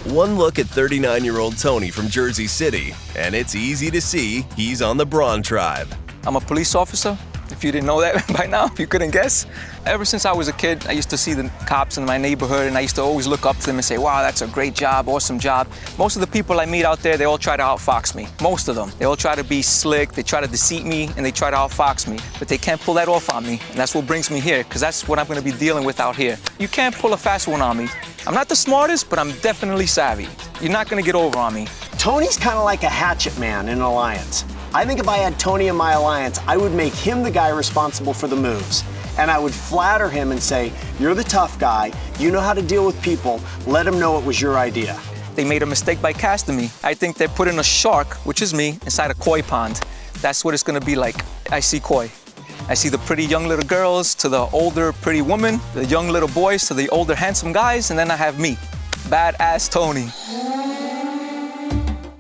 One look at 39-year-old Tony from Jersey City, and it's easy to see he's on the Braun tribe. I'm a police officer. If you didn't know that by now, if you couldn't guess. Ever since I was a kid, I used to see the cops in my neighborhood, and I used to always look up to them and say, wow, that's a great job, awesome job. Most of the people I meet out there, they all try to outfox me. Most of them. They all try to be slick, they try to deceive me, and they try to outfox me. But they can't pull that off on me, and that's what brings me here, because that's what I'm going to be dealing with out here. You can't pull a fast one on me. I'm not the smartest, but I'm definitely savvy. You're not going to get over on me. Tony's kind of like a hatchet man in an alliance. I think if I had Tony in my alliance, I would make him the guy responsible for the moves. And I would flatter him and say, you're the tough guy, you know how to deal with people, let him know it was your idea. They made a mistake by casting me. I think they're putting a shark, which is me, inside a koi pond. That's what it's gonna be like. I see koi. I see the pretty young little girls to the older pretty women, the young little boys to the older handsome guys, and then I have me, badass Tony.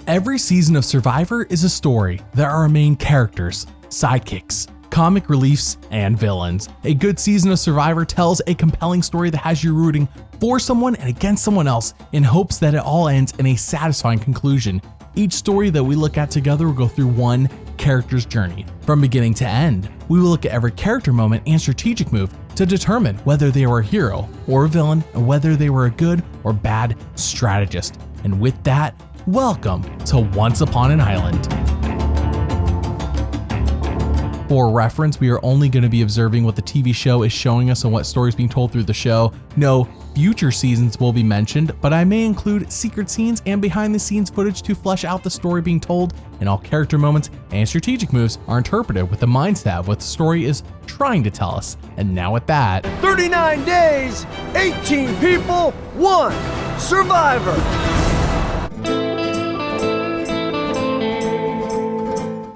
Every season of Survivor is a story. There are main characters, sidekicks, comic reliefs, and villains. A good season of Survivor tells a compelling story that has you rooting for someone and against someone else in hopes that it all ends in a satisfying conclusion. Each story that we look at together will go through one character's journey from beginning to end. We will look at every character moment and strategic move to determine whether they were a hero or a villain and whether they were a good or bad strategist. And with that, welcome to Once Upon an Island. For reference, we are only going to be observing what the TV show is showing us and what stories being told through the show. No future seasons will be mentioned, but I may include secret scenes and behind the scenes footage to flesh out the story being told, and all character moments and strategic moves are interpreted with the mindset of what the story is trying to tell us. And now with that, 39 days, 18 people, 1 survivor.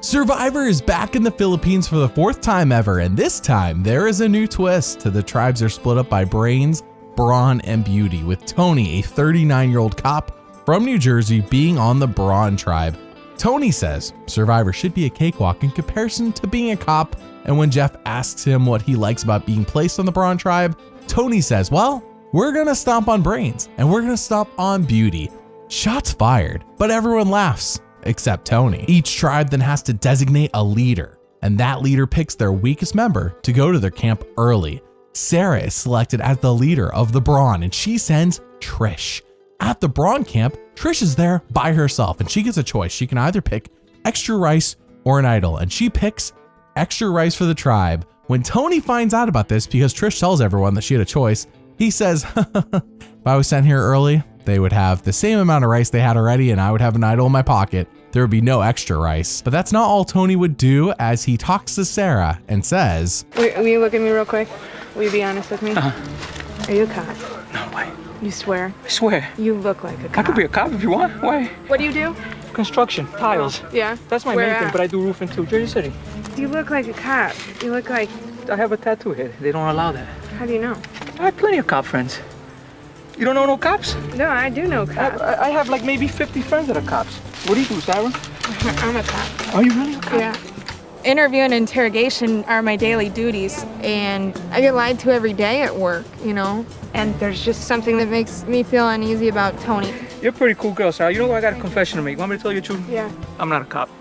Survivor is back in the Philippines for the 4th time ever, and this time there is a new twist. The tribes are split up by brains, brawn, and beauty, with Tony, a 39-year-old cop from New Jersey, being on the Braun tribe. Tony says Survivor should be a cakewalk in comparison to being a cop, and when Jeff asks him what he likes about being placed on the Braun tribe, Tony says, well, we're gonna stomp on brains, and we're gonna stomp on beauty. Shots fired, but everyone laughs. Except Tony. Each tribe then has to designate a leader, and that leader picks their weakest member to go to their camp early. Sarah is selected as the leader of the Braun, and she sends Trish. At the Braun camp, Trish is there by herself, and she gets a choice. She can either pick extra rice or an idol, and she picks extra rice for the tribe. When Tony finds out about this, because Trish tells everyone that she had a choice, he says, if I was sent here early, they would have the same amount of rice they had already, and I would have an idol in my pocket. There would be no extra rice. But that's not all Tony would do, as he talks to Sarah and says, Will you look at me real quick? Will you be honest with me? Uh-huh. Are you a cop? No way. You swear? I swear. You look like a cop. I could be a cop if you want. Why? What do you do? Construction, tiles. Yeah? That's my Where main thing, at? but I do roofing too. Jersey City. You look like a cop. You look like... I have a tattoo here. They don't allow that. How do you know? I have plenty of cop friends. You don't know no cops? No, I do know cops. I have like maybe 50 friends that are cops. What do you do, Sarah? I'm a cop. Are you really a cop? Yeah. Interview and interrogation are my daily duties, and I get lied to every day at work, you know? And there's just something that makes me feel uneasy about Tony. You're a pretty cool girl, Sarah. You know what? I got a confession to make. Want me to tell you the truth? Yeah. I'm not a cop.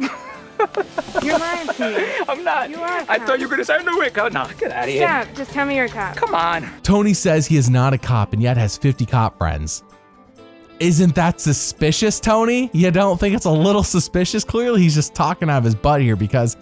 You're lying to me. I'm not. You are a I cop. thought you were going to say, no, wait, no, get out of here. Stop. Just tell me you're a cop. Come on. Tony says he is not a cop and yet has 50 cop friends. Isn't that suspicious, Tony? You don't think it's a little suspicious? Clearly he's just talking out of his butt here, because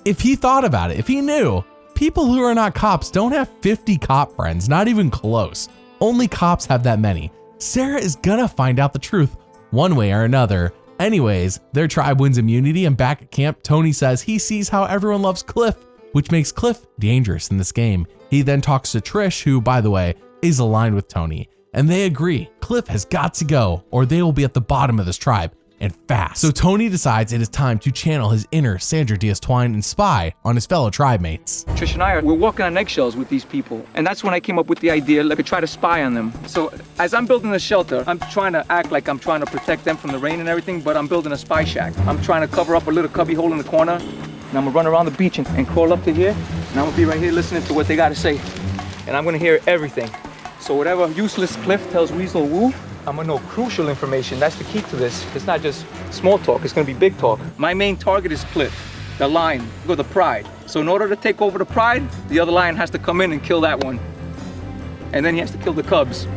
if he thought about it, if he knew, people who are not cops don't have 50 cop friends, not even close. Only cops have that many. Sarah is gonna find out the truth one way or another. Anyways, their tribe wins immunity, and back at camp, Tony says he sees how everyone loves Cliff, which makes Cliff dangerous in this game. He then talks to Trish, who, by the way, is aligned with Tony, and they agree Cliff has got to go or they will be at the bottom of this tribe, and fast. So Tony decides it is time to channel his inner Sandra Diaz-Twine and spy on his fellow tribe mates. Trish and I we're walking on eggshells with these people, and that's when I came up with the idea I could try to spy on them. So as I'm building the shelter, I'm trying to act like I'm trying to protect them from the rain and everything, but I'm building a spy shack. I'm trying to cover up a little cubby hole in the corner, and I'm gonna run around the beach and crawl up to here, and I'm gonna be right here listening to what they gotta say, and I'm gonna hear everything. So whatever useless Cliff tells Weasel Woo, I'm gonna know crucial information. That's the key to this. It's not just small talk, it's gonna be big talk. My main target is Cliff, the lion, or the pride. So in order to take over the pride, the other lion has to come in and kill that one. And then he has to kill the cubs.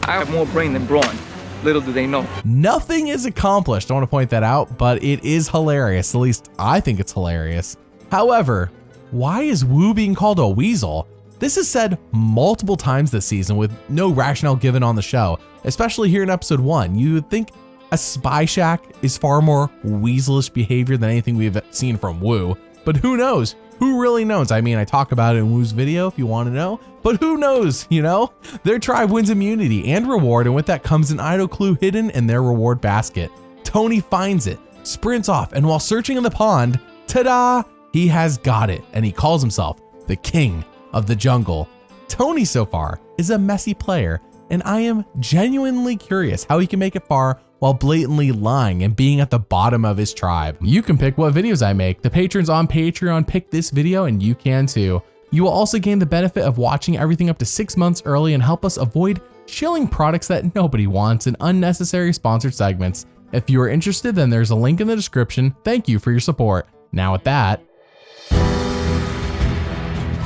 I have more brain than brawn. Little do they know. Nothing is accomplished, I want to point that out, but it is hilarious. At least I think it's hilarious. However, why is Wu being called a weasel? This is said multiple times this season with no rationale given on the show, especially here in episode 1. You would think a spy shack is far more weaselish behavior than anything we've seen from Wu, but who knows? Who really knows? I mean, I talk about it in Wu's video if you want to know, but who knows, you know? Their tribe wins immunity and reward, and with that comes an idol clue hidden in their reward basket. Tony finds it, sprints off, and while searching in the pond, ta-da, he has got it, and he calls himself the king of the jungle. Tony so far is a messy player, and I am genuinely curious how he can make it far while blatantly lying and being at the bottom of his tribe. You can pick what videos I make. The patrons on Patreon pick this video, and you can too. You will also gain the benefit of watching everything up to 6 months early and help us avoid shilling products that nobody wants and unnecessary sponsored segments. If you are interested, then there's a link in the description. Thank you for your support. Now with that,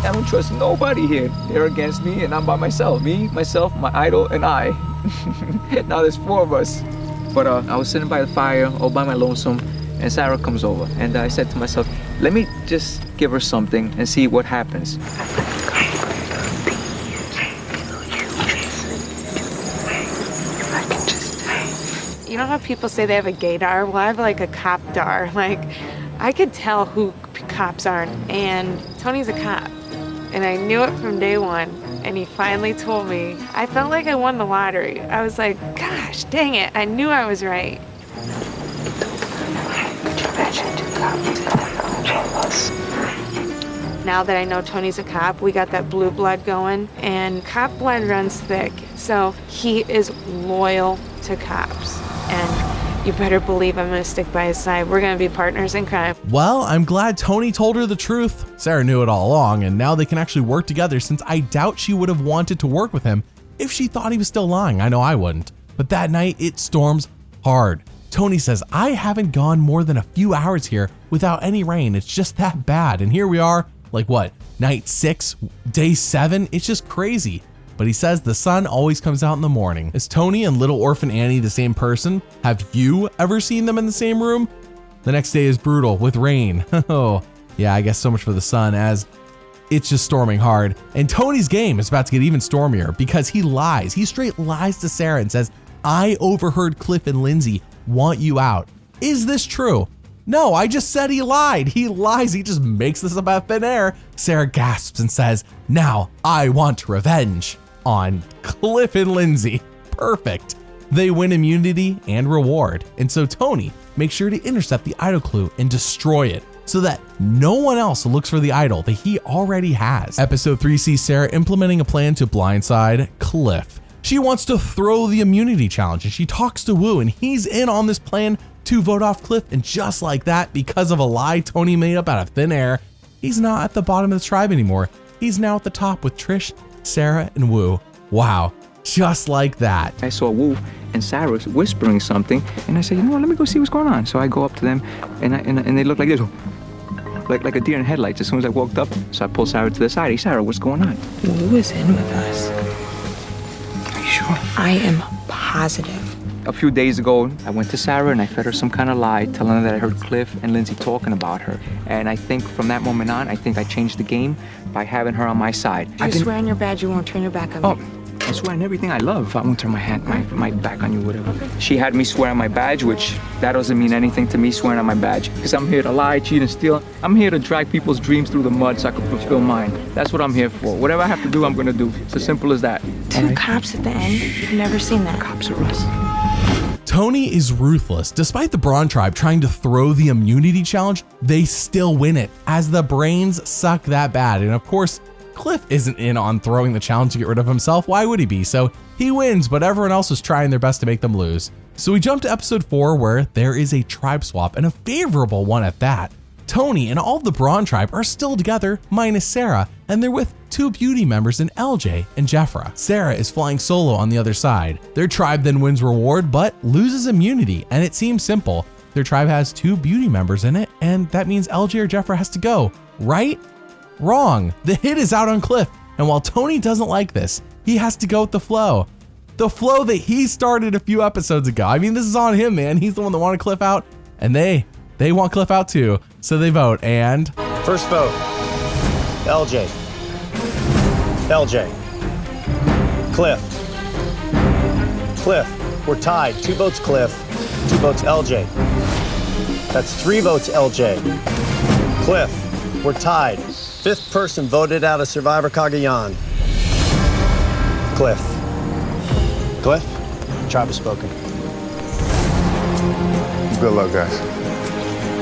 I don't trust nobody here. They're against me and I'm by myself. Me, myself, my idol, and I. Now there's 4 of us. But I was sitting by the fire all by my lonesome, and Sarah comes over. And I said to myself, let me just give her something and see what happens. You know how people say they have a gaydar? Well, I have like a cop-dar. Like, I could tell who cops are, and Tony's a cop. And I knew it from day one, and he finally told me. I felt like I won the lottery. I was like, gosh, dang it, I knew I was right. Could you imagine 2 cops control us? Now that I know Tony's a cop, we got that blue blood going, and cop blood runs thick. So he is loyal to cops, and you better believe I'm gonna stick by his side. We're gonna be partners in crime. well, I'm glad Tony told her the truth. Sarah knew it all along, and now they can actually work together, since I doubt she would have wanted to work with him if she thought he was still lying. I know I wouldn't. But that night, it storms hard. Tony says, I haven't gone more than a few hours here without any rain. It's just that bad. And here we are, like what, night 6, day 7? It's just crazy. But he says the sun always comes out in the morning. Is Tony and little orphan Annie the same person? Have you ever seen them in the same room? The next day is brutal with rain. Oh, yeah, I guess so much for the sun, as it's just storming hard. And Tony's game is about to get even stormier because he lies. He straight lies to Sarah and says, I overheard Cliff and Lindsay want you out. Is this true? No, I just said he lied. He lies. He just makes this up out of thin air. Sarah gasps and says, now I want revenge on Cliff and Lindsay. Perfect. They win immunity and reward. And so Tony makes sure to intercept the idol clue and destroy it so that no one else looks for the idol that he already has. Episode 3 sees Sarah implementing a plan to blindside Cliff. She wants to throw the immunity challenge, and she talks to Wu, and he's in on this plan to vote off Cliff. And just like that, because of a lie Tony made up out of thin air, he's not at the bottom of the tribe anymore. He's now at the top with Trish, Sarah, and Wu. Wow, just like that. I saw Wu and Sarah whispering something, and I said, you know what, let me go see what's going on. So I go up to them, and they look like this, like a deer in headlights as soon as I walked up. So I pulled Sarah to the side. Hey, Sarah, what's going on? Wu is in with us. Are you sure? I am positive. A few days ago, I went to Sarah and I fed her some kind of lie, telling her that I heard Cliff and Lindsay talking about her. And I think from that moment on, I think I changed the game by having her on my side. You swear on your badge you won't turn your back on me. I swear on everything I love. I won't turn my back on you, whatever. Okay. She had me swear on my badge, which that doesn't mean anything to me, swearing on my badge. Because I'm here to lie, cheat, and steal. I'm here to drag people's dreams through the mud so I can fulfill mine. That's what I'm here for. Whatever I have to do, I'm gonna do. It's as simple as that. 2 cops at the end? You've never seen that. Cops are us. Tony is ruthless. Despite the Braun tribe trying to throw the immunity challenge, they still win it, as the brains suck that bad. And of course, Cliff isn't in on throwing the challenge to get rid of himself. Why would he be? So he wins, but everyone else is trying their best to make them lose. So we jump to episode 4, where there is a tribe swap, and a favorable one at that. Tony and all of the Braun tribe are still together, minus Sarah, and they're with 2 beauty members in LJ and Jeffra. Sarah is flying solo on the other side. Their tribe then wins reward, but loses immunity, and it seems simple. Their tribe has 2 beauty members in it, and that means LJ or Jeffra has to go, right? Wrong. The hit is out on Cliff, and while Tony doesn't like this, he has to go with the flow. The flow that he started a few episodes ago. I mean, this is on him, man. He's the one that wanted Cliff out, and they want Cliff out too, so they vote, and... First vote, LJ. LJ. Cliff. Cliff, we're tied. 2 votes Cliff, 2 votes LJ. That's 3 votes LJ. Cliff, we're tied. 5th person voted out of Survivor Cagayan. Cliff. Cliff, tribe has spoken. Good luck, guys.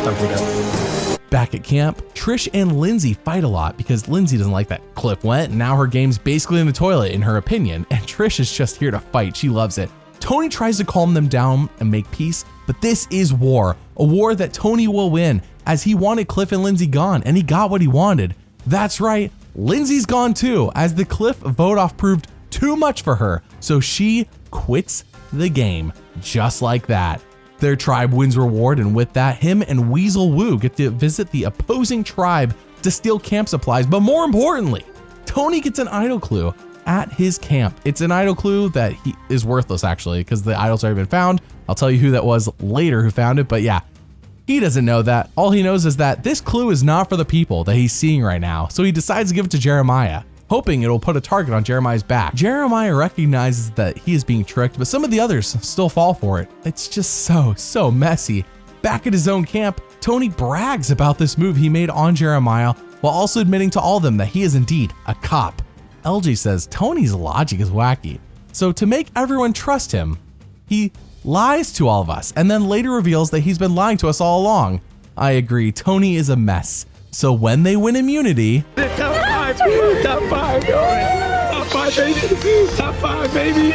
Time for go. Back at camp, Trish and Lindsay fight a lot because Lindsay doesn't like that Cliff went, and now her game's basically in the toilet in her opinion, and Trish is just here to fight. She loves it. Tony tries to calm them down and make peace, but this is war, a war that Tony will win, as he wanted Cliff and Lindsay gone, and he got what he wanted. That's right, Lindsay's gone too, as the Cliff vote-off proved too much for her, so she quits the game, just like that. Their tribe wins reward, and with that, him and Weasel Woo get to visit the opposing tribe to steal camp supplies, but more importantly, Tony gets an idol clue at his camp. It's an idol clue that is worthless actually, because the idol's already been found. I'll tell you who that was later who found it, but yeah, he doesn't know that. All he knows is that this clue is not for the people that he's seeing right now, so he decides to give it to Jeremiah, hoping it'll put a target on Jeremiah's back. Jeremiah recognizes that he is being tricked, but some of the others still fall for it. It's just so messy. Back at his own camp, Tony brags about this move he made on Jeremiah, while also admitting to all of them that he is indeed a cop. LJ says Tony's logic is wacky, so to make everyone trust him, he lies to all of us, and then later reveals that he's been lying to us all along. I agree, Tony is a mess. So when they win immunity... Top 5, baby! Top 5, baby! Top 5, baby!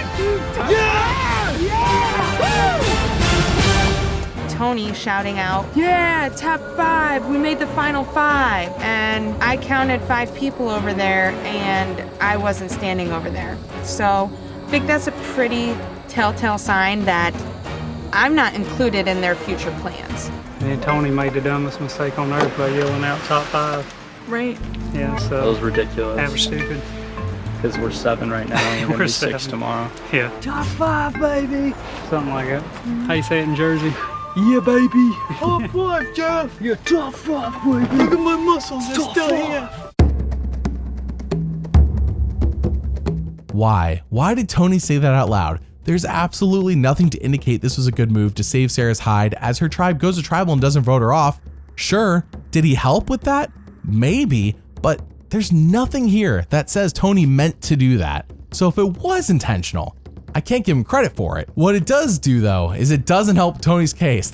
Tony shouting out, yeah, top 5, we made the final 5. And I counted 5 people over there, and I wasn't standing over there. So I think that's a pretty telltale sign that I'm not included in their future plans. Me and Tony made the dumbest mistake on earth by yelling out top 5. Right. Yeah, so that was ridiculous. That was stupid. Because we're 7 right now, and we're gonna be 6 tomorrow. Yeah. Top 5, baby! Something like that. How you say it in Jersey? Yeah, baby! Top 5, Jeff! Yeah, top 5, baby! Look at my muscles, they're still here! Why? Why did Tony say that out loud? There's absolutely nothing to indicate this was a good move to save Sarah's hide as her tribe goes to tribal and doesn't vote her off. Sure, did he help with that? Maybe, but there's nothing here that says Tony meant to do that. So if it was intentional, I can't give him credit for it. What it does do though, is it doesn't help Tony's case.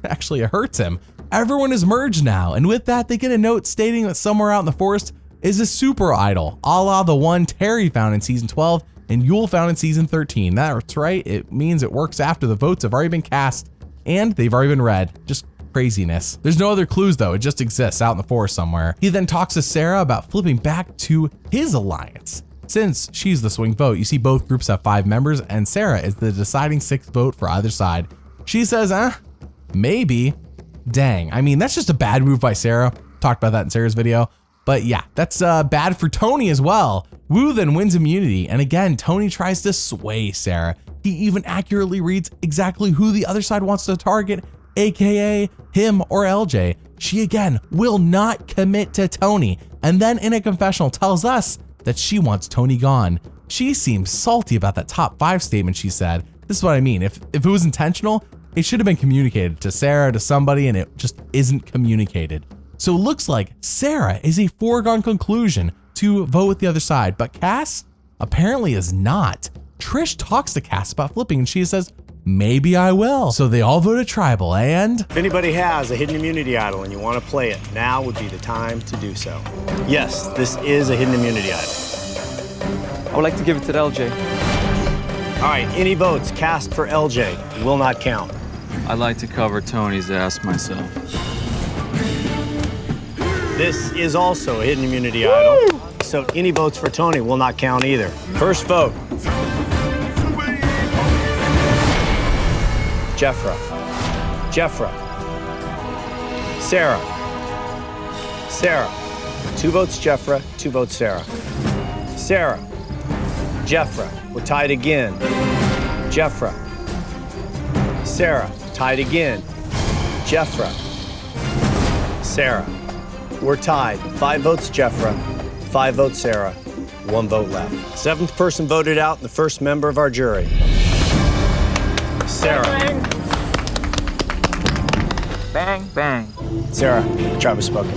Actually it hurts him. Everyone is merged now, and with that they get a note stating that somewhere out in the forest is a super idol, a la the one Terry found in season 12 and Yule found in season 13. That's right, it means it works after the votes have already been cast and they've already been read. Just craziness. There's no other clues though, it just exists out in the forest somewhere. He then talks to Sarah about flipping back to his alliance. Since she's the swing vote, you see both groups have 5 members and Sarah is the deciding 6th vote for either side. She says, maybe. Dang, I mean, that's just a bad move by Sarah. Talked about that in Sarah's video. But yeah, that's bad for Tony as well. Wu then wins immunity, and again, Tony tries to sway Sarah. He even accurately reads exactly who the other side wants to target, aka him or LJ. She again will not commit to Tony, and then in a confessional tells us that she wants Tony gone. She seems salty about that top 5 statement she said. This is what I mean, if it was intentional, it should have been communicated to Sarah, to somebody, and it just isn't communicated. So it looks like Sarah is a foregone conclusion to vote with the other side, but Cass apparently is not. Trish talks to Cass about flipping and she says, maybe I will. So they all voted tribal, and If anybody has a hidden immunity idol and you want to play it, now would be the time to do so. Yes, this is a hidden immunity idol. I would like to give it to LJ. All right, any votes cast for LJ will not count. I'd like to cover Tony's ass myself. This is also a hidden immunity idol, so any votes for Tony will not count either. First vote. Jeffra. Sarah. 2 votes Jeffra, 2 votes Sarah. Jeffra. We're tied again. Jeffra. Sarah. Tied again. Jeffra. Sarah. We're tied. 5 votes Jeffra, 5 votes Sarah, 1 vote left. 7th person voted out, and the first member of our jury. Sarah. Bang, bang. Sarah, the tribe has spoken.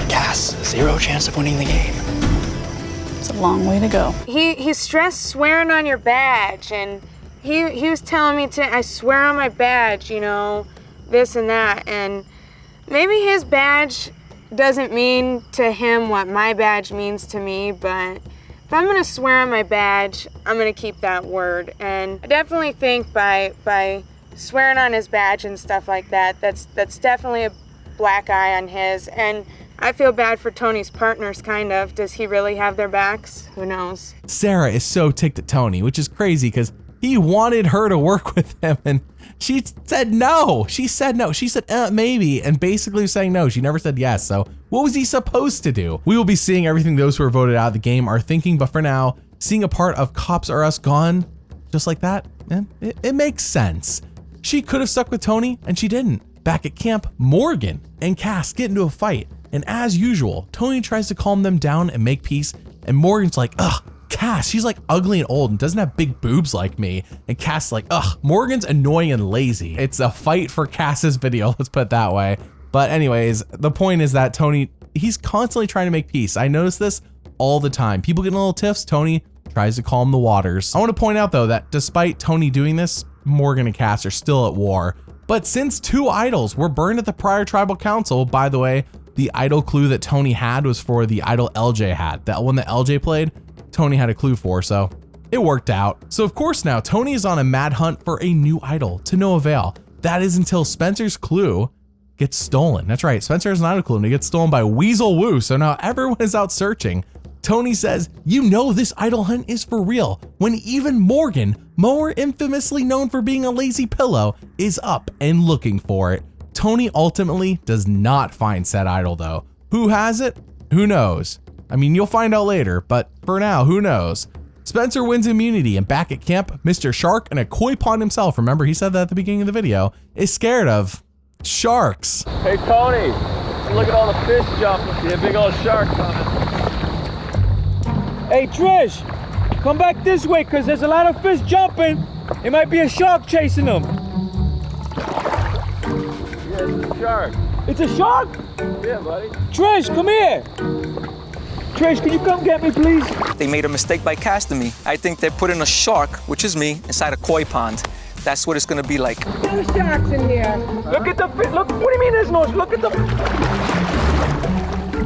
Cass, 0 chance of winning the game. It's a long way to go. He stressed swearing on your badge, and he was telling me I swear on my badge, you know, this and that, and maybe his badge doesn't mean to him what my badge means to me, but if I'm gonna swear on my badge, I'm gonna keep that word. And I definitely think by swearing on his badge and stuff like that, that's definitely a black eye on his. And I feel bad for Tony's partners, kind of. Does he really have their backs? Who knows? Sarah is so ticked at Tony, which is crazy because he wanted her to work with him, and she said no. She said no. She said maybe, and basically was saying no. She never said yes. So what was he supposed to do? We will be seeing everything those who are voted out of the game are thinking, but for now, seeing a part of Cops R Us gone just like that, it makes sense. She could have stuck with Tony, and she didn't. Back at camp, Morgan and Cass get into a fight, and as usual, Tony tries to calm them down and make peace, and Morgan's like, ugh, Cass, she's like ugly and old and doesn't have big boobs like me. And Cass like, ugh, Morgan's annoying and lazy. It's a fight for Cass's video, let's put it that way. But anyways, the point is that Tony, he's constantly trying to make peace. I notice this all the time. People getting a little tiffs, Tony tries to calm the waters. I want to point out though that despite Tony doing this, Morgan and Cass are still at war. But since 2 idols were burned at the prior tribal council, by the way, the idol clue that Tony had was for the idol LJ had. That one that LJ played, Tony had a clue for, so it worked out. So of course now, Tony is on a mad hunt for a new idol to no avail. That is until Spencer's clue gets stolen. That's right, Spencer has an idol clue and it gets stolen by Weasel Woo, so now everyone is out searching. Tony says, you know this idol hunt is for real, when even Morgan, more infamously known for being a lazy pillow, is up and looking for it. Tony ultimately does not find said idol though. Who has it? Who knows? I mean, you'll find out later, but for now, who knows? Spencer wins immunity, and back at camp, Mr. Shark and a koi pond himself, remember he said that at the beginning of the video, is scared of sharks. Hey Tony, look at all the fish jumping. See a big old shark coming. Hey Trish, come back this way because there's a lot of fish jumping. It might be a shark chasing them. Yeah, it's a shark. It's a shark? Yeah, buddy. Trish, come here. Trish, can you come get me, please? They made a mistake by casting me. I think they're putting a shark, which is me, inside a koi pond. That's what it's gonna be like. No sharks in here. Look at the fish. Look, what do you mean there's no? Look at the.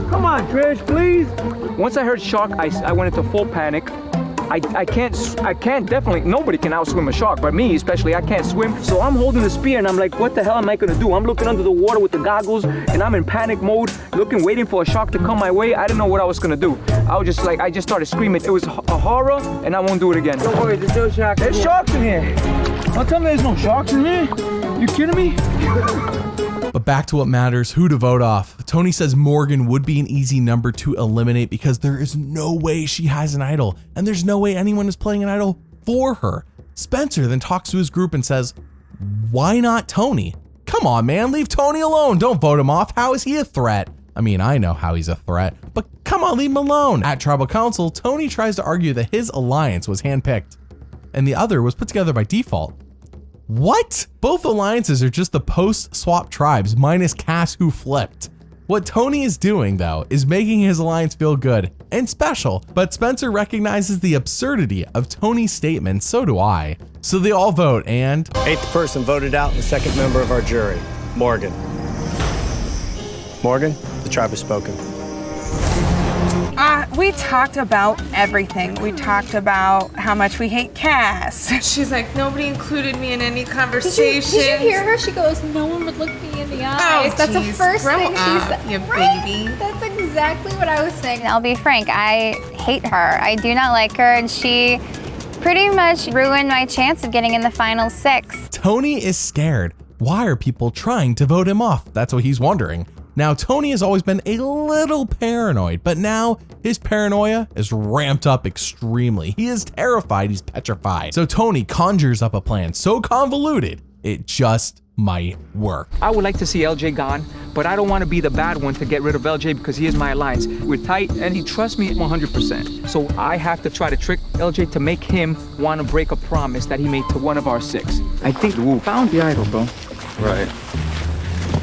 Come on, Trish, please. Once I heard shark, I went into full panic. I can't definitely, nobody can outswim a shark, but me especially, I can't swim. So I'm holding the spear and I'm like, what the hell am I gonna do? I'm looking under the water with the goggles and I'm in panic mode, waiting for a shark to come my way. I didn't know what I was gonna do. I just started screaming. It was a horror and I won't do it again. Don't worry, there's no sharks. There's sharks in here. Don't tell me there's no sharks in here. You kidding me? But back to what matters, who to vote off. Tony says Morgan would be an easy number to eliminate because there is no way she has an idol, and there's no way anyone is playing an idol for her. Spencer then talks to his group and says, why not Tony? Come on, man, leave Tony alone. Don't vote him off. How is he a threat? I mean, I know how he's a threat, but come on, leave him alone. At Tribal Council, Tony tries to argue that his alliance was handpicked and the other was put together by default. What? Both alliances are just the post-swap tribes minus Cass who flipped. What Tony is doing though is making his alliance feel good and special, but Spencer recognizes the absurdity of Tony's statement, so do I. So they all vote and 8th person voted out, and the 2nd member of our jury, Morgan. Morgan, the tribe has spoken. We talked about everything. We talked about how much we hate Cass. She's like, nobody included me in any conversation. Did you hear her? She goes, no one would look me in the eyes. That's the first thing she said. You Right? baby. That's exactly what I was saying. I'll be frank, I hate her. I do not like her, and she pretty much ruined my chance of getting in the final 6. Tony is scared. Why are people trying to vote him off? That's what he's wondering. Now, Tony has always been a little paranoid, but now his paranoia is ramped up extremely. He is terrified, he's petrified. So Tony conjures up a plan so convoluted, it just might work. I would like to see LJ gone, but I don't want to be the bad one to get rid of LJ because he is my alliance. We're tight and he trusts me 100%. So I have to try to trick LJ to make him want to break a promise that he made to one of our 6. I think Wu found the idol, bro. Right.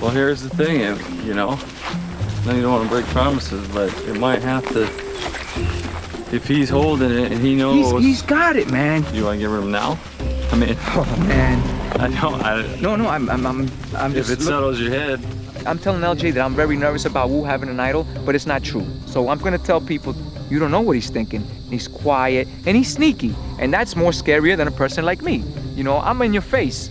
Well, here's the thing, you know, now you don't want to break promises, but it might have to, if he's holding it and he knows. He's got it, man. You want to get rid of him now? I mean, oh man. No, I'm just. If it settles your head. I'm telling LJ that I'm very nervous about Wu having an idol, but it's not true. So I'm gonna tell people, you don't know what he's thinking. He's quiet and he's sneaky, and that's more scarier than a person like me. You know, I'm in your face.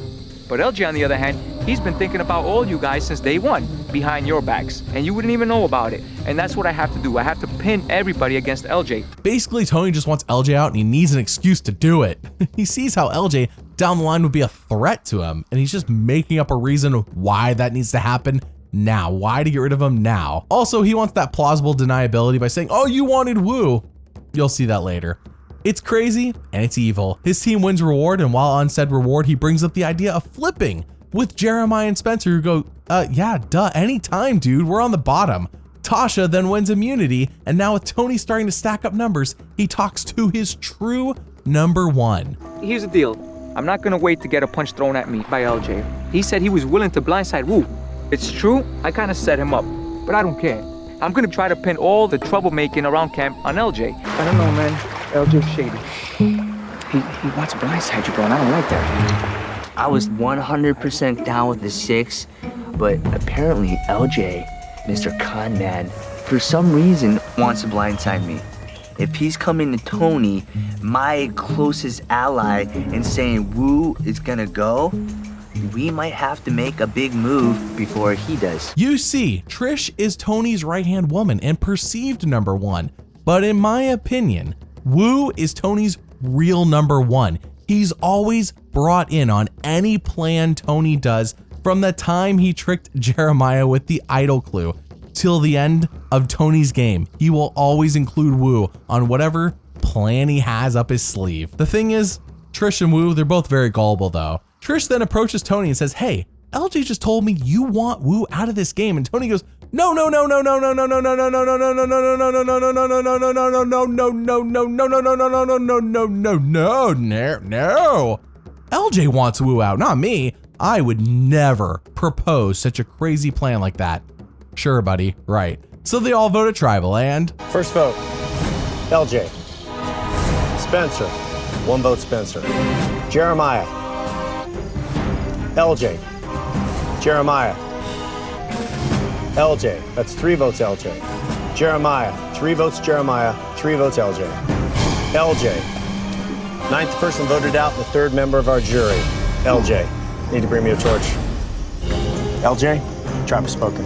But LJ, on the other hand, he's been thinking about all you guys since day one, behind your backs, and you wouldn't even know about it. And that's what I have to do. I have to pin everybody against LJ. Basically, Tony just wants LJ out and he needs an excuse to do it. He sees how LJ down the line would be a threat to him, and he's just making up a reason why that needs to happen now. Why to get rid of him now? Also, he wants that plausible deniability by saying, oh, you wanted Wu. You'll see that later. It's crazy and it's evil. His team wins reward, and while on said reward, he brings up the idea of flipping with Jeremiah and Spencer, who go, yeah, duh, anytime, dude, we're on the bottom. Tasha then wins immunity, and now with Tony starting to stack up numbers, he talks to his true number 1. Here's the deal. I'm not gonna wait to get a punch thrown at me by LJ. He said he was willing to blindside Wu. It's true, I kinda set him up, but I don't care. I'm gonna try to pin all the troublemaking around camp on LJ. I don't know, man. LJ's shady. He wants to blindside you, bro, and I don't like that. I was 100% down with the 6, but apparently LJ, Mr. Con Man, for some reason wants to blindside me. If he's coming to Tony, my closest ally, and saying Wu is gonna go, we might have to make a big move before he does. You see, Trish is Tony's right-hand woman and perceived number 1, but in my opinion, Wu is Tony's real number 1. He's always brought in on any plan Tony does, from the time he tricked Jeremiah with the idol clue till the end of Tony's game. He will always include Wu on whatever plan he has up his sleeve. The thing is, Trish and Wu, they're both very gullible though. Trish then approaches Tony and says, hey, LJ just told me you want Wu out of this game. And Tony goes, no. LJ wants Wu out, not me. I would never propose such a crazy plan like that. Sure, buddy, right. So they all vote at tribal and... First vote, LJ. Spencer, 1 vote Spencer. Jeremiah. LJ. Jeremiah. LJ, that's 3 votes LJ. Jeremiah, 3 votes Jeremiah, 3 votes LJ. LJ, 9th person voted out, and the 3rd member of our jury. LJ, need to bring me a torch. LJ, tribe has spoken.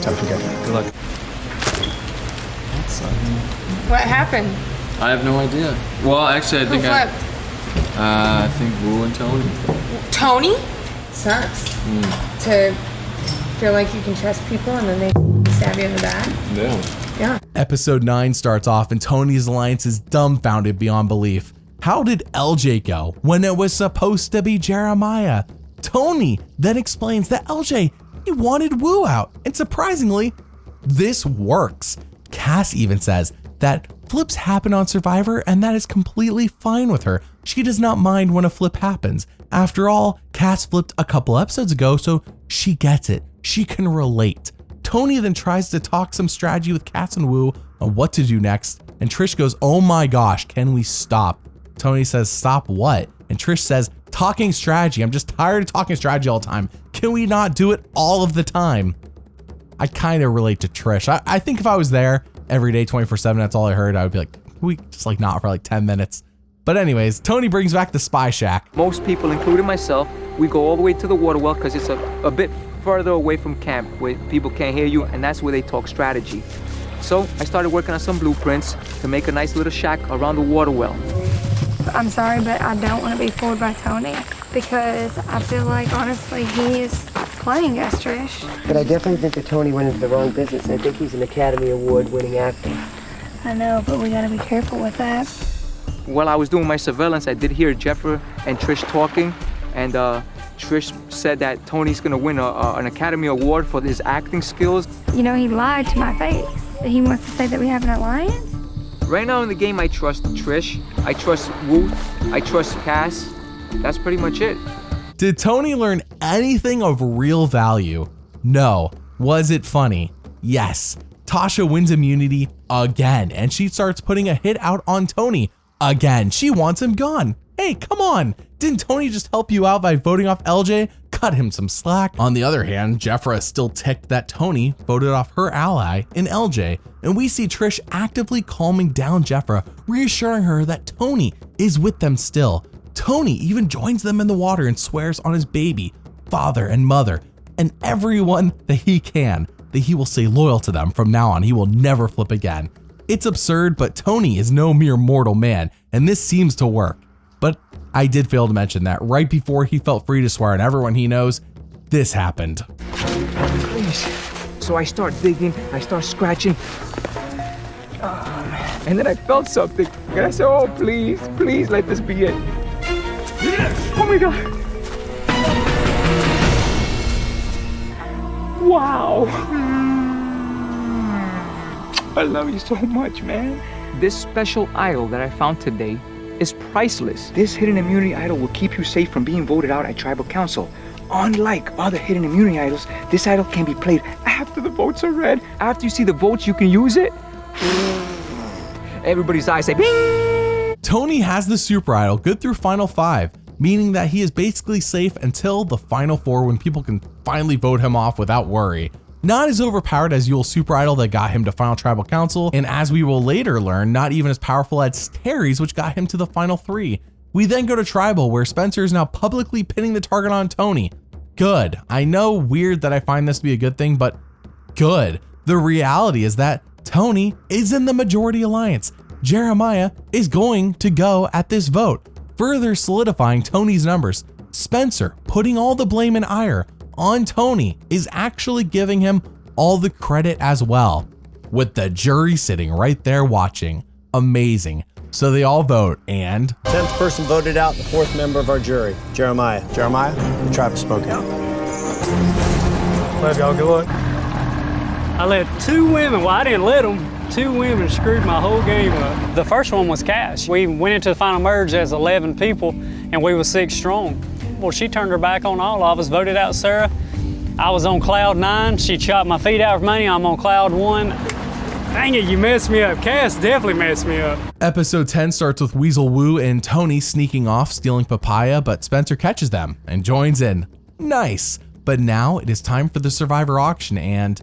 Time to go. Good luck. What happened? I have no idea. Well, actually, I think flipped? I think Wu and Tony. Tony? Sucks. To feel like you can trust people and then they stab you in the back. Yeah. Episode 9 starts off and Tony's alliance is dumbfounded beyond belief. How did LJ go when it was supposed to be Jeremiah? Tony then explains that LJ, he wanted Wu out, and surprisingly, this works. Cass even says that flips happen on Survivor and that is completely fine with her. She does not mind when a flip happens. After all, Cass flipped a couple episodes ago, so she gets it. She can relate. Tony then tries to talk some strategy with Cass and Wu on what to do next, and Trish goes, oh my gosh, can we stop? Tony says, stop what? And Trish says, talking strategy. I'm just tired of talking strategy all the time. Can we not do it all of the time? I kind of relate to Trish. I think if I was there every day, 24/7, that's all I heard, I would be like, can we just like not for like 10 minutes? But anyways, Tony brings back the spy shack. Most people, including myself, we go all the way to the water well because it's a bit further away from camp where people can't hear you, and that's where they talk strategy. So I started working on some blueprints to make a nice little shack around the water well. I'm sorry, but I don't want to be fooled by Tony because I feel like, honestly, he is playing us, Trish. But I definitely think that Tony went into the wrong business. I think he's an Academy Award-winning actor. I know, but we got to be careful with that. While I was doing my surveillance, I did hear Jeffra and Trish talking, and Trish said that Tony's gonna win an Academy Award for his acting skills. You know, he lied to my face. He wants to say that we have an alliance? Right now in the game, I trust Trish, I trust Wu, I trust Cass. That's pretty much it. Did Tony learn anything of real value? No. Was it funny? Yes. Tasha wins immunity again, and she starts putting a hit out on Tony again. She wants him gone. Hey, come on. Didn't Tony just help you out by voting off LJ? Cut him some slack. On the other hand, Jeffra is still ticked that Tony voted off her ally in LJ, and we see Trish actively calming down Jeffra, reassuring her that Tony is with them still. Tony even joins them in the water and swears on his baby, father and mother, and everyone that he can, that he will stay loyal to them from now on. He will never flip again. It's absurd, but Tony is no mere mortal man, and this seems to work. But I did fail to mention that right before he felt free to swear on everyone he knows, this happened. Please. So I start digging, I start scratching. And then I felt something. And I said, oh, please, please let this be it. Oh my God. Wow. I love you so much, man. This special idol that I found today is priceless. This hidden immunity idol will keep you safe from being voted out at tribal council. Unlike other hidden immunity idols, this idol can be played after the votes are read. After you see the votes, you can use it. Everybody's eyes say, bing! Tony has the super idol good through final 5, meaning that he is basically safe until the final 4 when people can finally vote him off without worry. Not as overpowered as Yule's super idol that got him to final tribal council, and as we will later learn, not even as powerful as Terry's, which got him to the final 3. We then go to tribal, where Spencer is now publicly pinning the target on Tony. Good. I know, weird that I find this to be a good thing, but good. The reality is that Tony is in the majority alliance. Jeremiah is going to go at this vote, further solidifying Tony's numbers. Spencer, putting all the blame and ire on Tony, is actually giving him all the credit as well, with the jury sitting right there watching. Amazing. So they all vote, and 10th person voted out, the 4th member of our jury, Jeremiah. Jeremiah, the tribe has spoken. Love y'all, good luck. I let 2 women, well, I didn't let them, 2 women screwed my whole game up. The first one was Cash. We went into the final merge as 11 people, and we were 6 strong. Well, she turned her back on all of us, voted out Sarah. I was on cloud 9. She chopped my feet out for money. I'm on cloud 1. Dang it, you messed me up. Cass definitely messed me up. Episode 10 starts with Weasel Wu and Tony sneaking off, stealing papaya, but Spencer catches them and joins in. Nice. But now it is time for the Survivor auction, and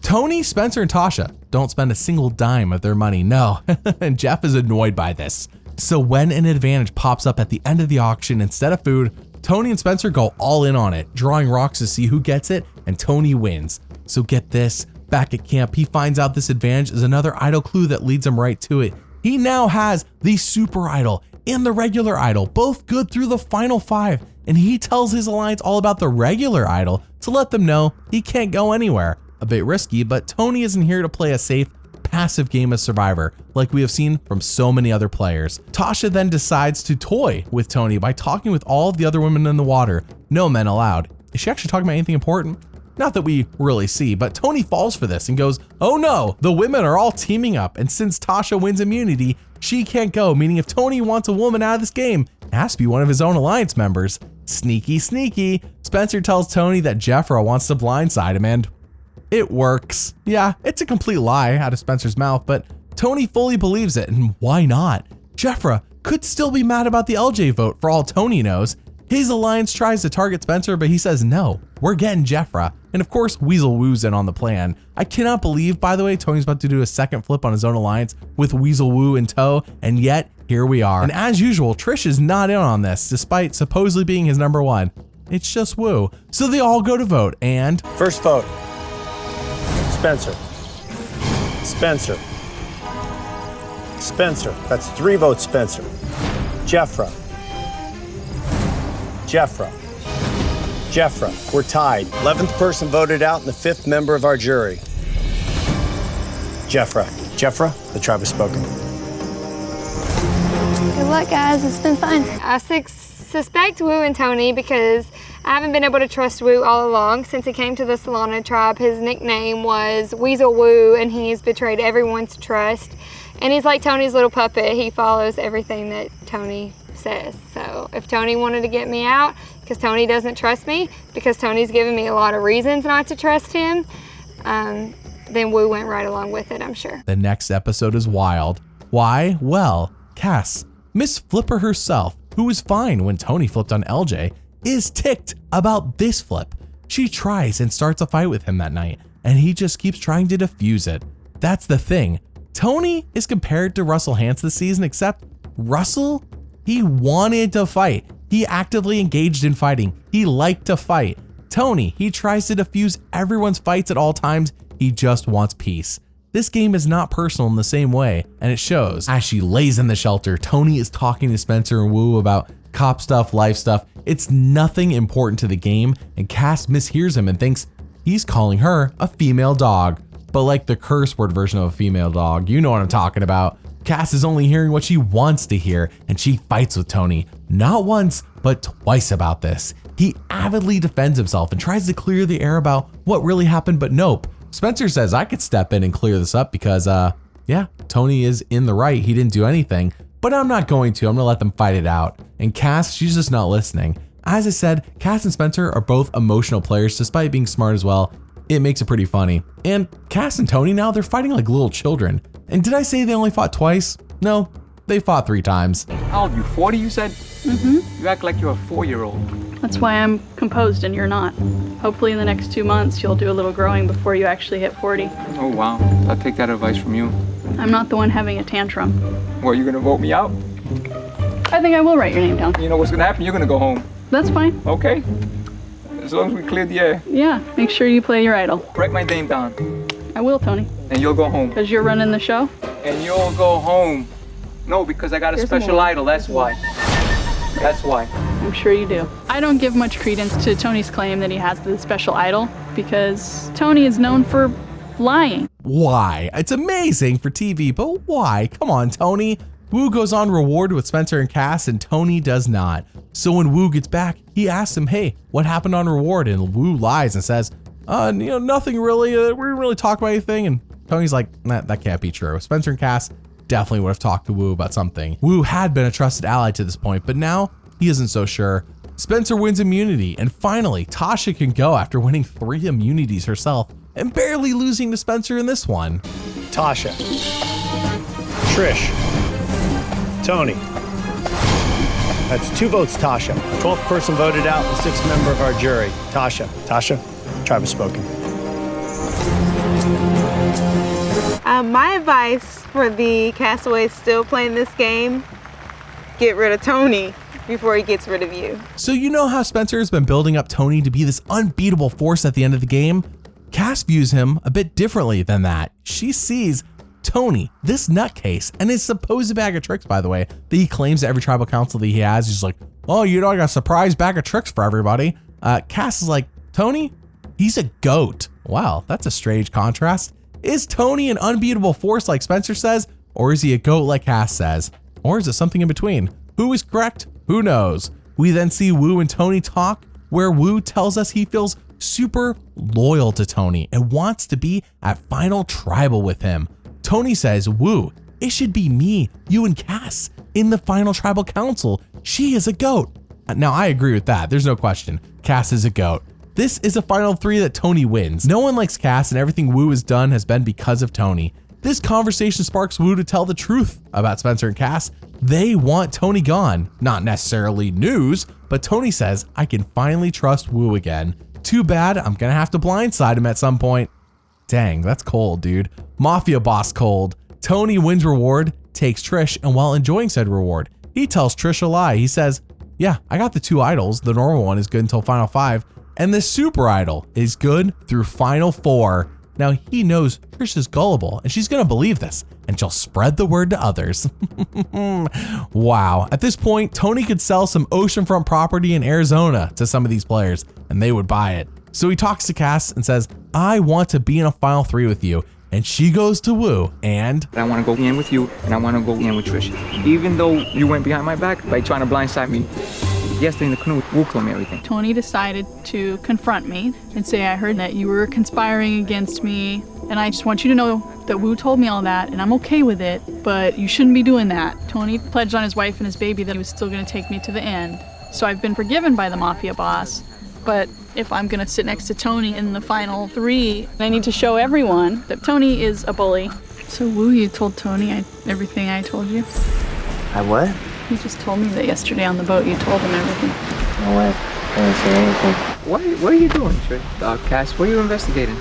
Tony, Spencer, and Tasha don't spend a single dime of their money, no. And Jeff is annoyed by this. So when an advantage pops up at the end of the auction instead of food, Tony and Spencer go all in on it, drawing rocks to see who gets it, and Tony wins. So get this, back at camp, he finds out this advantage is another idol clue that leads him right to it. He now has the super idol and the regular idol, both good through the final 5, and he tells his alliance all about the regular idol to let them know he can't go anywhere. A bit risky, but Tony isn't here to play a safe, passive game of Survivor, like we have seen from so many other players. Tasha then decides to toy with Tony by talking with all of the other women in the water. No men allowed. Is she actually talking about anything important? Not that we really see, but Tony falls for this and goes, oh no, the women are all teaming up, and since Tasha wins immunity, she can't go, meaning if Tony wants a woman out of this game, it has to be one of his own alliance members. Sneaky, sneaky. Spencer tells Tony that Jeffra wants to blindside him, and it works. Yeah, it's a complete lie out of Spencer's mouth, but Tony fully believes it, and why not? Jeffra could still be mad about the LJ vote for all Tony knows, His alliance tries to target Spencer, but he says no, we're getting Jeffra. And of course, Weasel Woo's in on the plan. I cannot believe, by the way, Tony's about to do a second flip on his own alliance with Weasel Woo in tow, and yet here we are. And as usual, Trish is not in on this, despite supposedly being his number one. It's just Woo. So they all go to vote, and First vote. Spencer. Spencer. Spencer. That's 3 votes, Spencer. Jeffra. Jeffra. Jeffra. We're tied. 11th person voted out and the 5th member of our jury. Jeffra. Jeffra, the tribe has spoken. Good luck, guys. It's been fun. I suspect Woo and Tony because I haven't been able to trust Woo all along. Since he came to the Solana tribe, his nickname was Weasel Woo, and he's betrayed everyone's trust. And he's like Tony's little puppet. He follows everything that Tony says. So if Tony wanted to get me out, because Tony doesn't trust me, because Tony's given me a lot of reasons not to trust him, then Woo went right along with it, I'm sure. the next episode is wild. Why? Well, Cass, Miss Flipper herself, who was fine when Tony flipped on LJ, is ticked about this flip. She tries and starts a fight with him that night, and he just keeps trying to defuse it. That's the thing. Tony is compared to Russell Hantz this season, except Russell, he wanted to fight. He actively engaged in fighting. He liked to fight. Tony, he tries to defuse everyone's fights at all times. He just wants peace. This game is not personal in the same way, and it shows. As she lays in the shelter, Tony is talking to Spencer and Woo about cop stuff, life stuff. It's nothing important to the game, and Cass mishears him and thinks he's calling her a female dog. But like the curse word version of a female dog, you know what I'm talking about. Cass is only hearing what she wants to hear, and she fights with Tony, not once, but twice about this. He avidly defends himself and tries to clear the air about what really happened, but nope. Spencer says I could step in and clear this up because, yeah, Tony is in the right. He didn't do anything, but I'm not going to. I'm gonna let them fight it out. And Cass, she's just not listening. As I said, Cass and Spencer are both emotional players despite being smart as well. It makes it pretty funny. And Cass and Tony now, they're fighting like little children. And did I say they only fought twice? No, they fought 3 times. How old are you, 40 you said? Mm-hmm. You act like you're a 4-year-old. That's why I'm composed and you're not. Hopefully in the next 2 months you'll do a little growing before you actually hit 40. Oh wow, I'll take that advice from you. I'm not the one having a tantrum. Well, are you gonna vote me out? I think I will write your name down. You know what's gonna happen? You're gonna go home. That's fine. Okay. As long as we clear the air. Yeah, make sure you play your idol. Write my name down. I will, Tony. And you'll go home. Because you're running the show? And you'll go home. No, because I got a special idol, that's why. That's why. I'm sure you do. I don't give much credence to Tony's claim that he has the special idol because Tony is known for lying. Why? It's amazing for TV, but why? Come on, Tony. Woo goes on reward with Spencer and Cass, and Tony does not. So when Woo gets back, he asks him, hey, what happened on reward? And Woo lies and says, nothing really. We didn't really talk about anything. And Tony's like, that can't be true. Spencer and Cass definitely would have talked to Woo about something. Woo had been a trusted ally to this point, but now he isn't so sure. Spencer wins immunity, and finally, Tasha can go after winning 3 immunities herself and barely losing to Spencer in this one. Tasha. Trish. Tony. That's 2 votes, Tasha. 12th person voted out, the 6th member of our jury. Tasha. Tasha, tribe has spoken. My advice for the castaways still playing this game, get rid of Tony before he gets rid of you. So you know how Spencer has been building up Tony to be this unbeatable force at the end of the game? Cass views him a bit differently than that. She sees Tony, this nutcase, and his supposed bag of tricks, by the way, that he claims to every tribal council that he has. He's like, oh, I got a surprise bag of tricks for everybody. Cass is like, Tony, he's a goat. Wow, that's a strange contrast. Is Tony an unbeatable force like Spencer says, or is he a goat like Cass says? Or is it something in between? Who is correct? Who knows? We then see Woo and Tony talk, where Woo tells us he feels super loyal to Tony and wants to be at final tribal with him. Tony says, Woo, it should be me, you and Cass in the final tribal council. She is a goat. Now I agree with that. There's no question. Cass is a goat. This is a final 3 that Tony wins. No one likes Cass, and everything Woo has done has been because of Tony. This conversation sparks Woo to tell the truth about Spencer and Cass. They want Tony gone. Not necessarily news, but Tony says, I can finally trust Woo again. Too bad, I'm gonna have to blindside him at some point. Dang, that's cold, dude. Mafia boss cold. Tony wins reward, takes Trish, and while enjoying said reward, he tells Trish a lie. He says, yeah, I got the 2 idols. The normal one is good until Final 5, and the super idol is good through Final 4. Now, he knows Trish is gullible, and she's gonna believe this, and she'll spread the word to others. Wow. At this point, Tony could sell some oceanfront property in Arizona to some of these players, and they would buy it. So he talks to Cass and says, I want to be in a Final 3 with you. And she goes to Woo, and I want to go in with you, and I want to go in with Trish. Even though you went behind my back by trying to blindside me, yesterday in the canoe, Woo told me everything. Tony decided to confront me and say, I heard that you were conspiring against me, and I just want you to know that Woo told me all that, and I'm okay with it, but you shouldn't be doing that. Tony pledged on his wife and his baby that he was still going to take me to the end. So I've been forgiven by the Mafia boss, but if I'm going to sit next to Tony in the Final 3, I need to show everyone that Tony is a bully. So Woo, you told Tony everything I told you? I what? You just told me that yesterday on the boat you told him everything. No way. I didn't say anything. What are you doing, Trish? Cass, what are you investigating?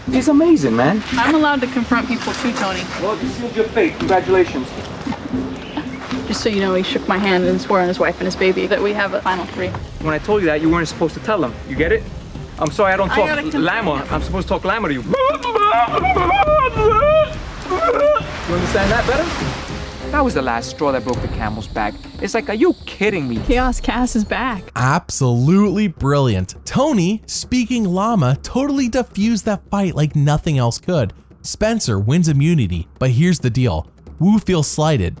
He's amazing, man. I'm allowed to confront people too, Tony. Well, you sealed your fate. Congratulations. Just so you know, he shook my hand and swore on his wife and his baby that we have a Final 3. When I told you that, you weren't supposed to tell him. You get it? I'm sorry I don't talk Lama. I'm supposed to talk Lama to you. You understand that better? That was the last straw that broke the camel's back. It's like, are you kidding me? Chaos Cass is back. Absolutely brilliant. Tony, speaking llama, totally diffused that fight like nothing else could. Spencer wins immunity, but here's the deal. Woo feels slighted.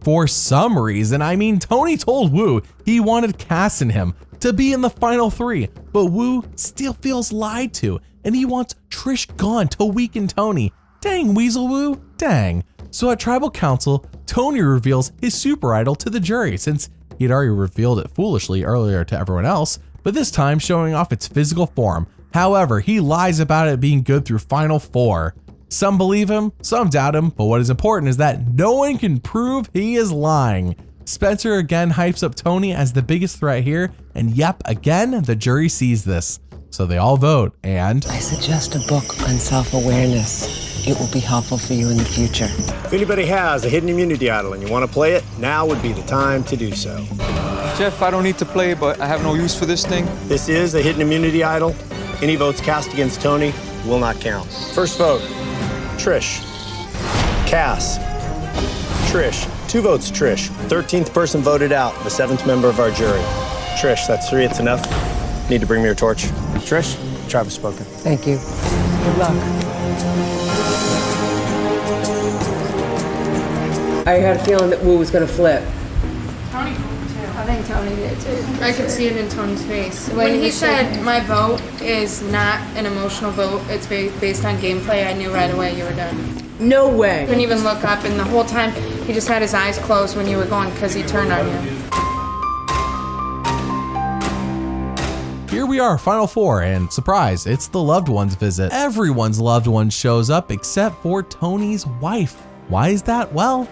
For some reason, I mean, Tony told Woo he wanted Cass and him to be in the Final 3, but Woo still feels lied to, and he wants Trish gone to weaken Tony. Dang, Weasel Woo, dang. So at Tribal Council, Tony reveals his super idol to the jury, since he'd already revealed it foolishly earlier to everyone else, but this time showing off its physical form. However, he lies about it being good through Final 4. Some believe him, some doubt him, but what is important is that no one can prove he is lying. Spencer again hypes up Tony as the biggest threat here, and yep, again, the jury sees this. So they all vote, and I suggest a book on self-awareness. It will be helpful for you in the future. If anybody has a hidden immunity idol and you want to play it, now would be the time to do so. Jeff, I don't need to play, but I have no use for this thing. This is a hidden immunity idol. Any votes cast against Tony will not count. First vote, Trish. Cass. Trish. 2 votes, Trish. 13th person voted out, the 7th member of our jury. Trish, that's 3, it's enough. Need to bring me your torch. Trish, tribe has spoken. Thank you. Good luck. I had a feeling that Woo was going to flip. Tony voted too. I think Tony did too. I could see it in Tony's face. When he said, my vote is not an emotional vote, it's based on gameplay, I knew right away you were done. No way. Couldn't even look up, and the whole time he just had his eyes closed when you were going because he turned on you. here we are, Final 4, and surprise, it's the loved one's visit. Everyone's loved one shows up except for Tony's wife. Why is that? Well,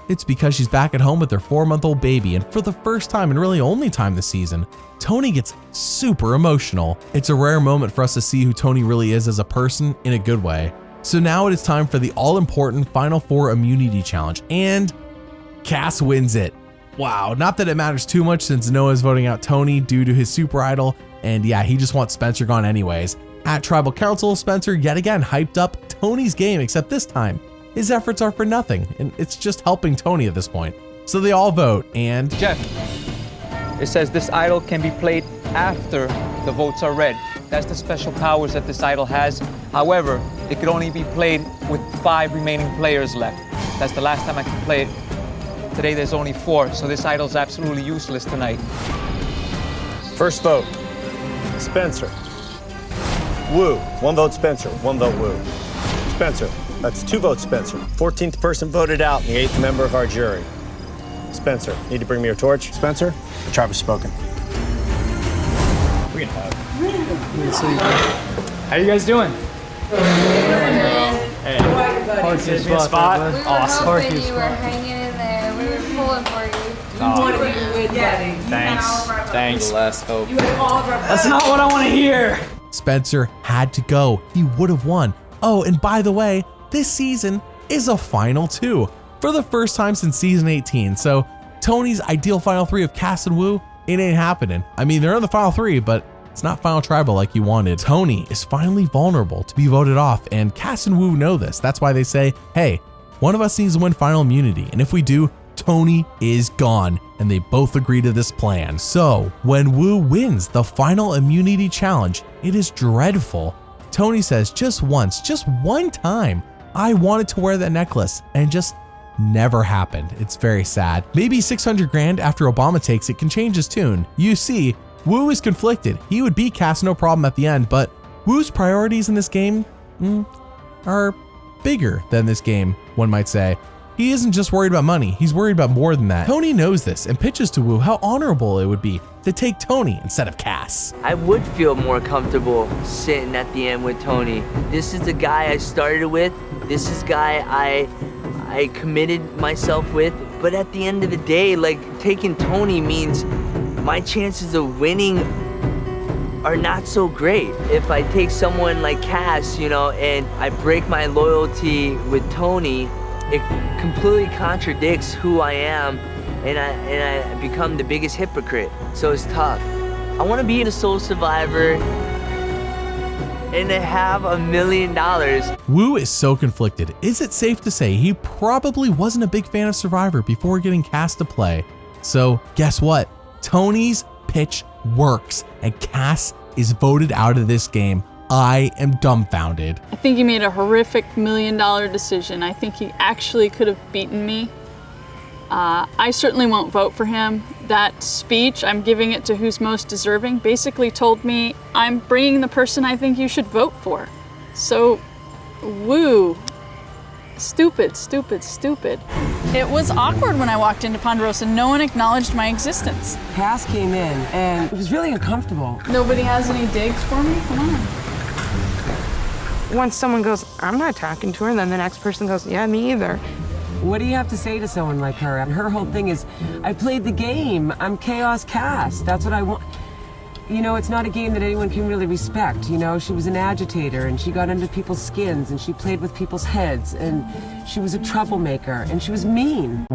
it's because she's back at home with their 4-month-old baby, and for the first time and really only time this season, Tony gets super emotional. It's a rare moment for us to see who Tony really is as a person in a good way. So now it is time for the all-important Final 4 immunity challenge, and Cass wins it. Wow, not that it matters too much since Noah's voting out Tony due to his super idol, and yeah, he just wants Spencer gone anyways. At Tribal Council, Spencer yet again hyped up Tony's game, except this time, his efforts are for nothing, and it's just helping Tony at this point. So they all vote, and Jeff, it says this idol can be played after the votes are read. That's the special powers that this idol has. However, it could only be played with 5 remaining players left. That's the last time I can play it. Today there's only 4, so this idol's absolutely useless tonight. First vote, Spencer. Woo, 1 vote Spencer, 1 vote Woo. Spencer, that's 2 votes Spencer. 14th person voted out and the 8th member of our jury. Spencer, need to bring me your torch? Spencer, the tribe has spoken. We can hug. How you guys doing? Hey, We were hoping you were hanging in there. We were pulling for you. Thanks. The last hope. That's not what I want to hear. Spencer had to go. He would have won. Oh, and by the way, this season is a final two for the first time since season 18. So Tony's ideal final three of Cass and Wu, it ain't happening. I mean, they're in the final three, but it's not final tribal like you wanted. Tony is finally vulnerable to be voted off, and Cass and Wu know this. That's why they say, hey, one of us needs to win final immunity, and if we do, Tony is gone, and they both agree to this plan. So when Wu wins the final immunity challenge, it is dreadful. Tony says just once, just one time, I wanted to wear that necklace, and just never happened. It's very sad. Maybe 600 grand after Obama takes it can change his tune. You see, Wu is conflicted. He would beat Cass no problem at the end, but Wu's priorities in this game are bigger than this game, one might say. He isn't just worried about money, he's worried about more than that. Tony knows this and pitches to Wu how honorable it would be to take Tony instead of Cass. I would feel more comfortable sitting at the end with Tony. This is the guy I started with. This is the guy I committed myself with. But at the end of the day, like, taking Tony means my chances of winning are not so great. If I take someone like Cass, you know, and I break my loyalty with Tony, it completely contradicts who I am, and I become the biggest hypocrite. So it's tough. I want to be the sole survivor and to have $1 million. Wu is so conflicted. Is it safe to say he probably wasn't a big fan of Survivor before getting Cass to play? So guess what? Tony's pitch works, and Cass is voted out of this game. I am dumbfounded. I think he made a horrific $1 million decision. I think he actually could have beaten me. I certainly won't vote for him. That speech, I'm giving it to who's most deserving, basically told me I'm bringing the person I think you should vote for. So, Wu. Stupid, stupid, stupid. It was awkward when I walked into Ponderosa. No one acknowledged my existence. Cass came in, and it was really uncomfortable. Nobody has any digs for me? Come on. Once someone goes, I'm not talking to her, and then the next person goes, yeah, me either. What do you have to say to someone like her? And her whole thing is, I played the game. I'm Chaos Cass. That's what I want. You know, it's not a game that anyone can really respect. You know, she was an agitator, and she got under people's skins, and she played with people's heads, and she was a troublemaker, and she was mean.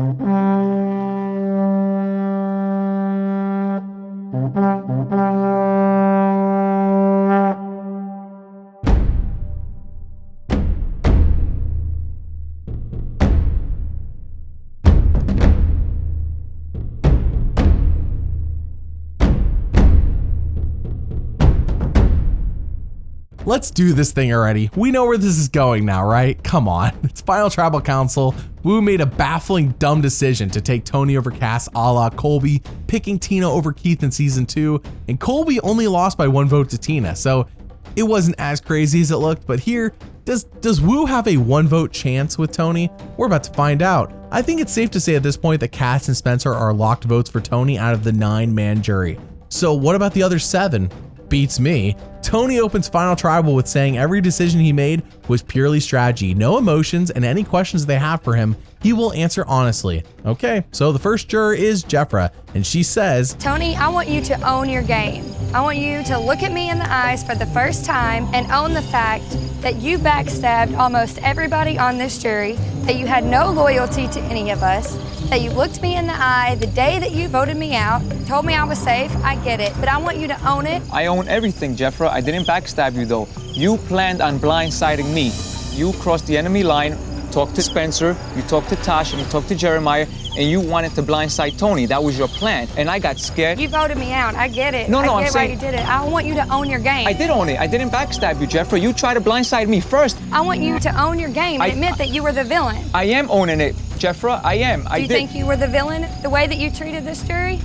Let's do this thing already. We know where this is going now, right? Come on. It's Final Tribal Council. Wu made a baffling, dumb decision to take Tony over Cass a la Colby, picking Tina over Keith in season 2, and Colby only lost by 1 vote to Tina, so it wasn't as crazy as it looked. But here, does Wu have a 1 vote chance with Tony? We're about to find out. I think it's safe to say at this point that Cass and Spencer are locked votes for Tony out of the 9-man jury. So what about the other 7? Beats me. Tony opens Final Tribal with saying every decision he made was purely strategy, no emotions, and any questions they have for him, he will answer honestly. Okay, so the first juror is Jeffra, and she says, Tony, I want you to own your game. I want you to look at me in the eyes for the first time and own the fact that you backstabbed almost everybody on this jury, that you had no loyalty to any of us, that you looked me in the eye the day that you voted me out, told me I was safe. I get it, but I want you to own it. I own everything, Jeffra. I didn't backstab you, though. You planned on blindsiding me. You crossed the enemy line, talked to Spencer, you talked to Tosh, and you talked to Jeremiah, and you wanted to blindside Tony. That was your plan, and I got scared. You voted me out. I get it. No, I I'm get saying why you did it. I want you to own your game. I did own it. I didn't backstab you, Jeffra. You tried to blindside me first. I want you to own your game and admit that you were the villain. I am owning it, Jeffra. I am. Do you think you were the villain the way that you treated this jury?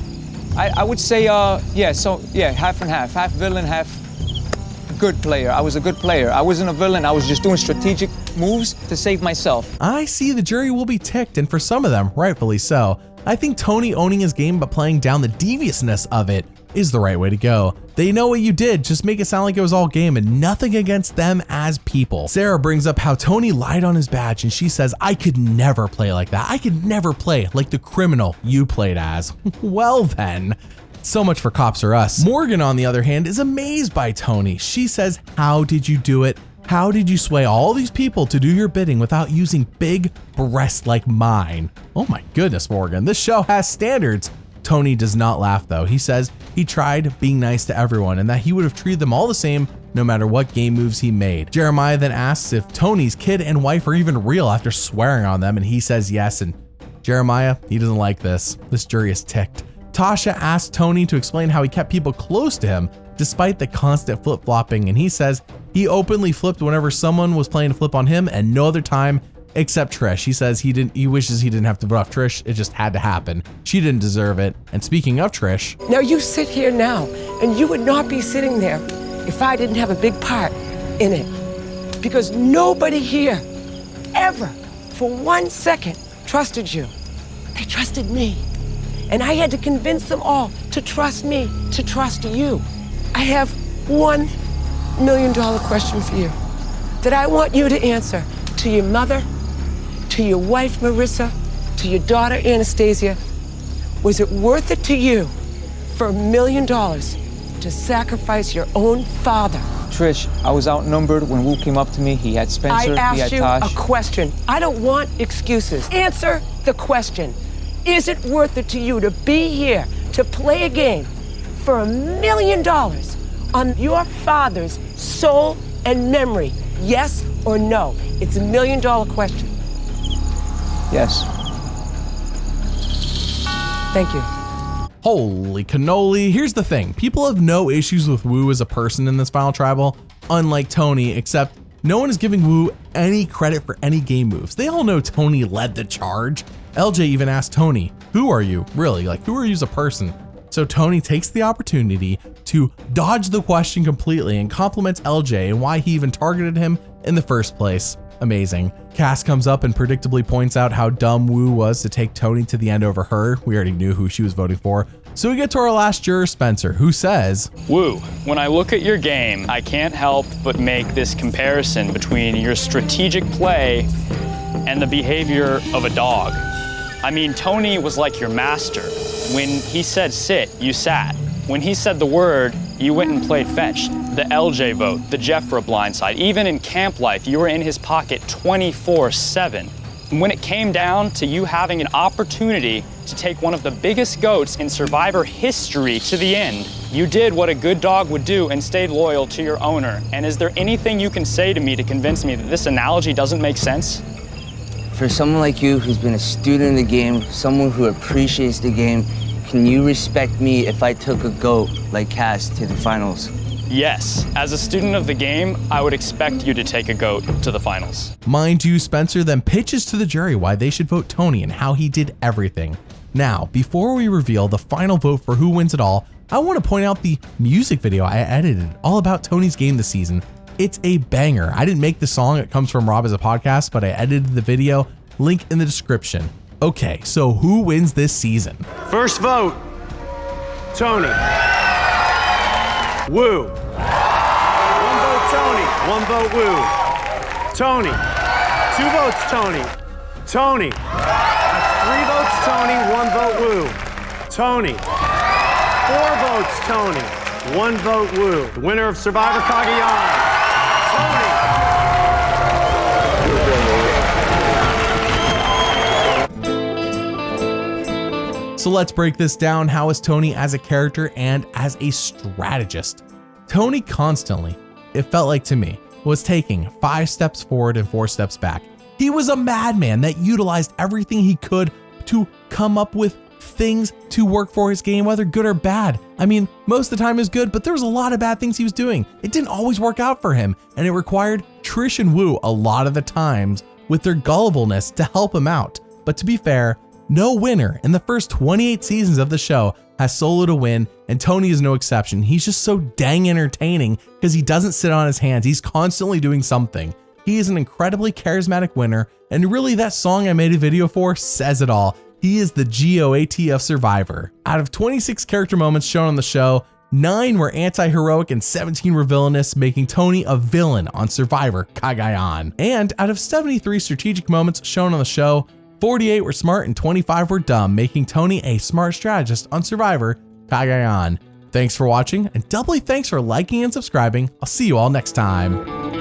I would say, half and half. Half villain, half good player. I was a good player. I wasn't a villain. I was just doing strategic moves to save myself. I see the jury will be ticked, and for some of them, rightfully so. I think Tony owning his game but playing down the deviousness of it is the right way to go. They know what you did, just make it sound like it was all game and nothing against them as people. Sarah brings up how Tony lied on his badge and she says, I could never play like that. I could never play like the criminal you played as. Well then. So much for Cops R Us. Morgan, on the other hand, is amazed by Tony. She says, how did you do it? How did you sway all these people to do your bidding without using big breasts like mine? Oh my goodness, Morgan, this show has standards. Tony does not laugh though. He says he tried being nice to everyone and that he would have treated them all the same no matter what game moves he made. Jeremiah then asks if Tony's kid and wife are even real after swearing on them, and he says yes, and Jeremiah, he doesn't like this. This jury is ticked. Tasha asks Tony to explain how he kept people close to him despite the constant flip-flopping, and he says he openly flipped whenever someone was playing a flip on him and no other time except Trish. He says he wishes he didn't have to vote off Trish. It just had to happen. She didn't deserve it. And speaking of Trish, now you sit here now, and you would not be sitting there if I didn't have a big part in it. Because nobody here ever, for 1 second, trusted you. They trusted me. And I had to convince them all to trust me, to trust you. I have $1 million question for you that I want you to answer to your mother, to your wife, Marissa, to your daughter, Anastasia. Was it worth it to you for $1 million to sacrifice your own father? Trish, I was outnumbered when Wu came up to me. He had Spencer, I he had asked you Tosh. a question. I don't want excuses. Answer the question. Is it worth it to you to be here to play a game for $1 million on your father's soul and memory? Yes or no? It's $1 million question. Yes. Thank you. holy cannoli. Here's the thing. People have no issues with Wu as a person in this final tribal, unlike Tony, except no one is giving Wu any credit for any game moves. They all know Tony led the charge. LJ even asked Tony, who are you? Really, like, who are you as a person? So Tony takes the opportunity to dodge the question completely and compliments LJ and why he even targeted him in the first place. Amazing. Cass comes up and predictably points out how dumb Wu was to take Tony to the end over her. We already knew who she was voting for. So we get to our last juror, Spencer, who says, Wu, when I look at your game, I can't help but make this comparison between your strategic play and the behavior of a dog. I mean, Tony was like your master. When he said sit, you sat. When he said the word, you went and played fetch. The LJ vote, the Jeffra blindside. Even in camp life, you were in his pocket 24/7. When it came down to you having an opportunity to take one of the biggest goats in Survivor history to the end, you did what a good dog would do and stayed loyal to your owner. And is there anything you can say to me to convince me that this analogy doesn't make sense? For someone like you who's been a student in the game, someone who appreciates the game, can you respect me if I took a GOAT like Cass to the finals? Yes. As a student of the game, I would expect you to take a GOAT to the finals. Mind you, Spencer then pitches to the jury why they should vote Tony and how he did everything. Now, before we reveal the final vote for who wins it all, I want to point out the music video I edited all about Tony's game this season. It's a banger. I didn't make the song, it comes from Rob as a podcast, but I edited the video, link in the description. Okay, so who wins this season? First vote, Tony. Wu. One vote Tony, one vote Wu. Tony. 2 votes Tony. Tony. 3 votes Tony, 1 vote Wu. Tony. 4 votes Tony, 1 vote Wu. The winner of Survivor Cagayan, Tony. So let's break this down. How is Tony as a character and as a strategist? Tony constantly, it felt like to me, was taking 5 steps forward and 4 steps back. He was a madman that utilized everything he could to come up with things to work for his game, whether good or bad. I mean, most of the time is good, but there was a lot of bad things he was doing. It didn't always work out for him, and it required Trish and Wu a lot of the times with their gullibleness to help him out. But to be fair, no winner in the first 28 seasons of the show has solo to win, and Tony is no exception. He's just so dang entertaining because he doesn't sit on his hands. He's constantly doing something. He is an incredibly charismatic winner, and really that song I made a video for says it all. He is the G.O.A.T of Survivor. Out of 26 character moments shown on the show, 9 were anti-heroic and 17 were villainous, making Tony a villain on Survivor Cagayan. And out of 73 strategic moments shown on the show, 48 were smart and 25 were dumb, making Tony a smart strategist on Survivor Cagayan. Thanks for watching, and doubly thanks for liking and subscribing. I'll see you all next time.